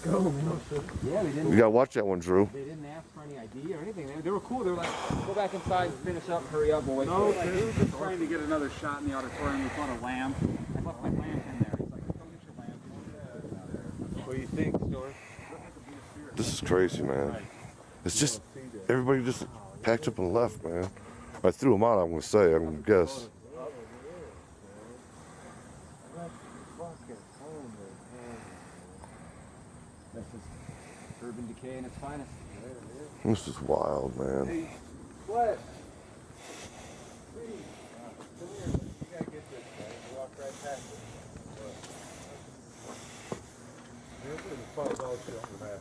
go, man. Yeah, they didn't. You gotta watch that one, Drew. They didn't ask for any ID or anything. They were cool. They were like, go back inside and finish up, hurry up, we'll wait. No, they were just trying to get another shot in the auditorium. We found a lamp. I left my lamp in there. He's like, go get your lamp. What do you think, Stuart? This is crazy, man. It's just, everybody just packed up and left, man. I threw them out, I'm gonna say, I'm gonna guess. That's just urban decay in its finest. This is wild, man. Hey, what? Please. Come here. You gotta get this guy. Walk right past it. Here's the photo show for that.